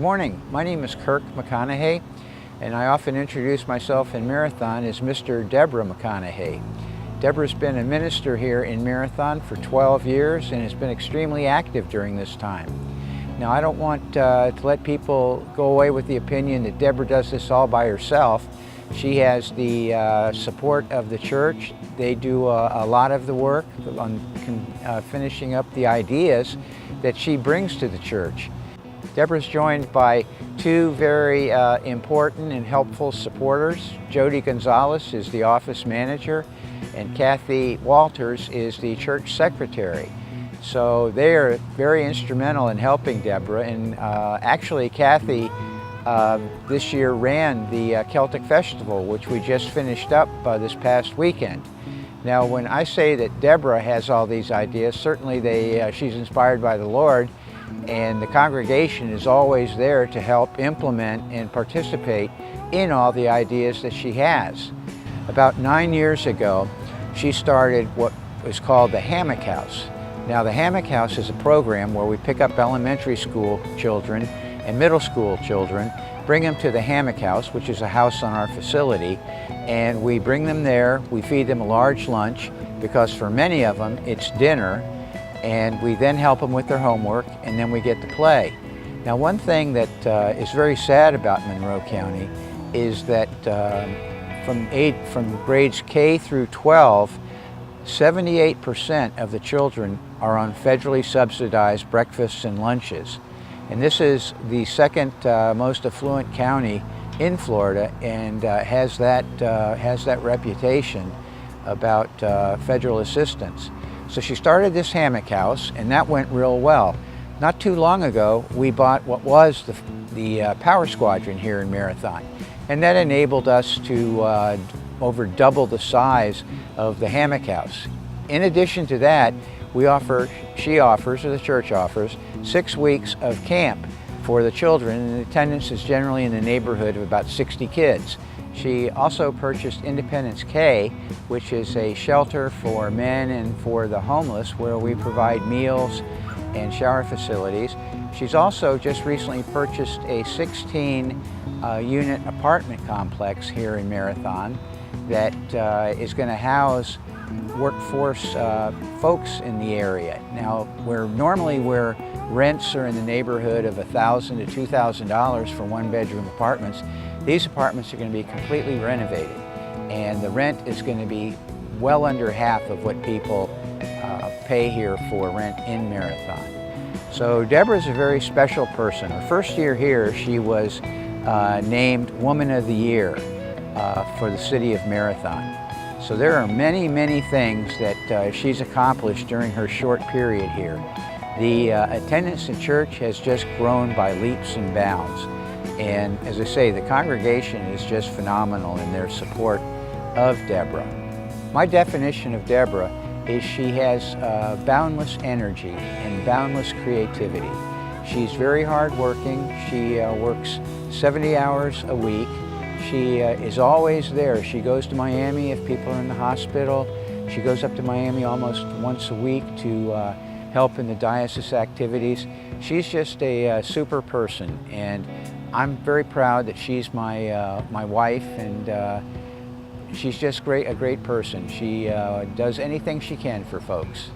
morning. My name is Kirk Maconaughey, and I often introduce myself in Marathon as Mr. Debra Maconaughey. Debra's been a minister here in Marathon for 12 years and has been extremely active during this time. Now, I don't want to let people go away with the opinion that Debra does this all by herself. She has the support of the church. They do a lot of the work on finishing up the ideas that she brings to the church. Debra's joined by two very important and helpful supporters. Jody Gonzalez is the office manager, and Kathy Walters is the church secretary. So they are very instrumental in helping Debra, and actually Kathy this year ran the Celtic Festival, which we just finished up this past weekend. Now, when I say that Debra has all these ideas, certainly she's inspired by the Lord, and the congregation is always there to help implement and participate in all the ideas that she has. About 9 years ago, she started what was called the Hammock House. Now, the Hammock House is a program where we pick up elementary school children and middle school children, bring them to the Hammock House, which is a house on our facility, and we bring them there. We feed them a large lunch, because for many of them it's dinner, and we then help them with their homework, and then we get to play. Now, one thing that is very sad about Monroe County is that from grades K through 12, 78% of the children are on federally subsidized breakfasts and lunches. And this is the second most affluent county in Florida, and has that reputation about federal assistance. So she started this Hammock House, and that went real well. Not too long ago, we bought what was the Power Squadron here in Marathon, and that enabled us to over double the size of the Hammock House. In addition to that, she offers, or the church offers, 6 weeks of camp for the children, and the attendance is generally in the neighborhood of about 60 kids. She also purchased Independence K, which is a shelter for men and for the homeless, where we provide meals and shower facilities. She's also just recently purchased a 16-unit apartment complex here in Marathon that is going to house workforce folks in the area. Now, where rents are in the neighborhood of $1,000 to $2,000 for one-bedroom apartments, these apartments are going to be completely renovated, and the rent is going to be well under half of what people pay here for rent in Marathon. So Debra is a very special person. Her first year here, she was named Woman of the Year for the city of Marathon. So there are many, many things that she's accomplished during her short period here. The attendance in church has just grown by leaps and bounds. And as I say, the congregation is just phenomenal in their support of Debra. My definition of Debra is she has boundless energy and boundless creativity. She's very hardworking. She works 70 hours a week. She is always there. She goes to Miami if people are in the hospital. She goes up to Miami almost once a week to help in the diocese activities. She's just a super person, and I'm very proud that she's my wife, and she's just a great person. She does anything she can for folks.